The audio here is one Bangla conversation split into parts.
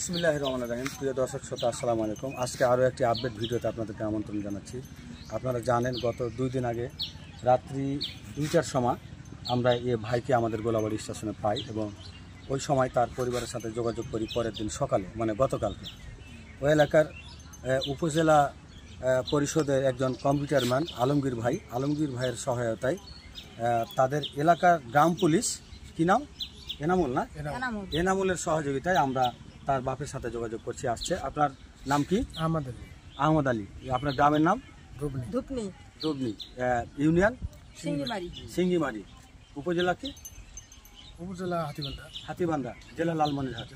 বিসমিল্লাহির রহমানির রহিম। প্রিয় দর্শক শ্রোতা, আসসালামু আলাইকুম। আজকে আরও একটি আপডেট ভিডিওতে আপনাদেরকে আমন্ত্রণ জানাচ্ছি। আপনারা জানেন গত 2 দিন আগে রাত্রি 2টার সময় আমরা এই ভাইকে আমাদের গোলাবাড়ি স্টেশনে পাই এবং ওই সময় তার পরিবারের সাথে যোগাযোগ করি পরের দিন সকালে, মানে গতকালকে। ওই এলাকার উপজেলা পরিষদের একজন কম্পিউটারম্যান আলমগীর ভাইয়ের সহায়তায় তাদের এলাকার গ্রাম পুলিশ, কি নাম, এনামুল না, এনামুলের সহযোগিতায় আমরা তার বাপের সাথে যোগাযোগ করছি। আসছে। আপনার নাম কি? আহমদ আলী। আপনার গ্রামের নাম? ধুবনি। ইউনিয়ন সিঙ্গিমারি। উপজেলা কি? উপজেলা হাতিবান্ধা, জেলা লালমনিরহাট।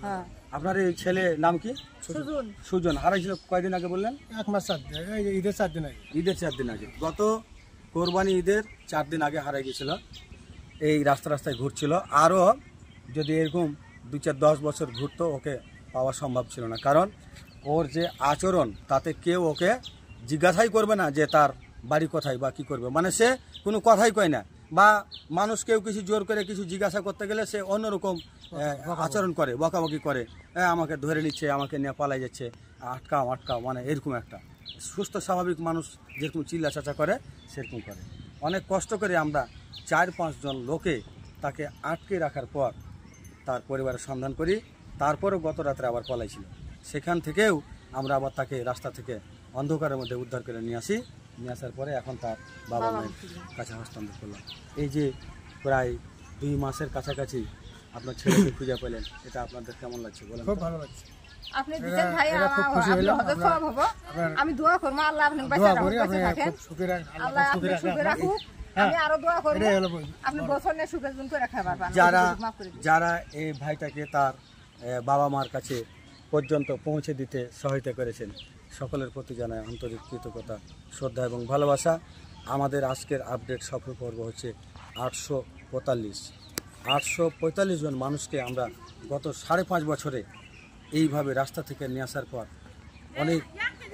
আপনার এই ছেলে নাম কি? সুজন। হারাইছিল কয়দিন আগে বললেন? 1 মাস 4 দিন, ঈদের 4 দিন আগে। ঈদের 4 দিন আগে, গত কোরবানি ঈদের 4 দিন আগে হারাই গেছিল। এই রাস্তায় ঘুরছিল। আরও যদি এরকম 2-4-10 বছর ঘুরতো ওকে পাওয়া সম্ভব ছিল না, কারণ ওর যে আচরণ তাতে কেউ ওকে জিজ্ঞাসাই করবে না যে তার বাড়ি কোথায় বা কী করবে, মানে সে কোনো কথাই কয় না, বা মানুষ কেউ কিছু জোর করে কিছু জিজ্ঞাসা করতে গেলে সে অন্যরকম আচরণ করে, বকাবকি করে, আমাকে ধরে নিচ্ছে, আমাকে নিয়ে পালাই যাচ্ছে, আটকাও, মানে এরকম একটা সুস্থ স্বাভাবিক মানুষ যেরকম চিল্লা চাচা করে সেরকম করে। অনেক কষ্ট করে আমরা 4-5 জন লোকে তাকে আটকে রাখার পর তার পরিবারের সন্ধান করি। তারপরেও গত রাত্রে আবার পলাইছিল। সেখান থেকেও আমরা আবার তাকে রাস্তা থেকে অন্ধকারের মধ্যে উদ্ধার করে নিয়ে আসার পরে এখন তার বাবা মায়ের কাছে হস্তান্তর করলাম। এই যে প্রায় 2 মাসের কাছাকাছি আপনার ছেলেকে খুঁজে পেলেন, এটা আপনাদের কেমন লাগছে বলেন? খুব ভালো লাগছে। আপনি দিতেন ভাই, আমি দোয়া করব আল্লাহ আপনি বাঁচা রাখুন, আল্লাহ আপনি সুখে রাখুক। আমি আরো দোয়া করব আপনি বছরে সুখে জীবন করে রাখতে পারবেন। যারা এই ভাইটাকে তার বাবা মার কাছে পর্যন্ত পৌঁছে দিতে সহায়তা করেছেন, সকলের প্রতি জানায় আন্তরিক কৃতজ্ঞতা, শ্রদ্ধা এবং ভালোবাসা। আমাদের আজকের আপডেট সফল পর্ব হচ্ছে 845 জন মানুষকে আমরা গত 5.5 বছরে এইভাবে রাস্তা থেকে নিয়ে আসার পর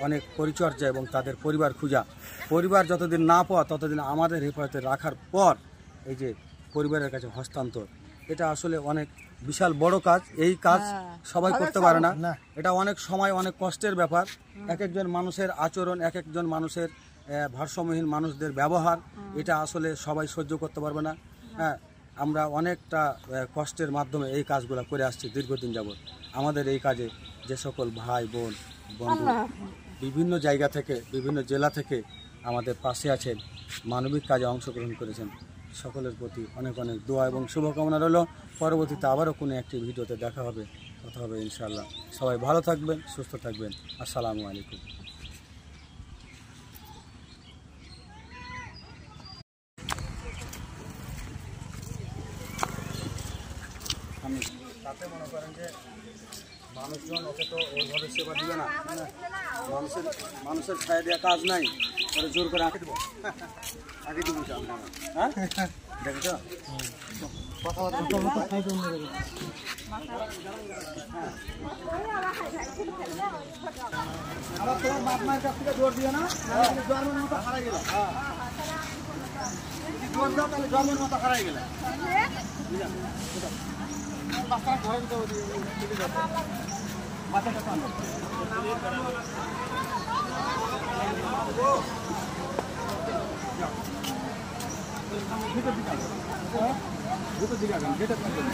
অনেক পরিচর্যা এবং তাদের পরিবার যতদিন না পাওয়া ততদিন আমাদের হেফাজতে রাখার পর এই যে পরিবারের কাছে হস্তান্তর, এটা আসলে অনেক বিশাল বড় কাজ। এই কাজ সবাই করতে পারে না। এটা অনেক সময় অনেক কষ্টের ব্যাপার। এক একজন মানুষের আচরণ, এক একজন মানুষের ভারসাম্যহীন মানুষদের ব্যবহার, এটা আসলে সবাই সহ্য করতে পারবে না। আমরা অনেকটা কষ্টের মাধ্যমে এই কাজগুলো করে আসছি দীর্ঘদিন যাবৎ। আমাদের এই কাজে যে সকল ভাই বোন বন্ধু বিভিন্ন জায়গা থেকে, বিভিন্ন জেলা থেকে আমাদের পাশে আছেন, মানবিক কাজে অংশগ্রহণ করেছেন, সকলের প্রতি অনেক দোয়া এবং শুভকামনা রইল। পরবর্তীতে আবারও কোনো একটি ভিডিওতে দেখা হবে, কথা হবে ইনশাআল্লাহ। সবাই ভালো থাকবেন, সুস্থ থাকবেন। আসসালামু আলাইকুম। তাতে মনে করেন যে মানুষজন ওকে তো ওইভাবে সেবা দিবে না, মানুষের ছায়া দেওয়া কাজ নাই, ওরা জোর করে আঁকে দেবো, আগে দেবো। হ্যাঁ, দেখেছ কথাবার্তা আবার তোমার বাপ মায়ের কাছ থেকে জোর দিও না, জন্মের মতো হারাই গেল। জোর দাও তাহলে জন্মের মতো হারাই গেলে বাচ্চাটা ঘরে দুটো দিকে আগান, যেটা ঠিক আছে।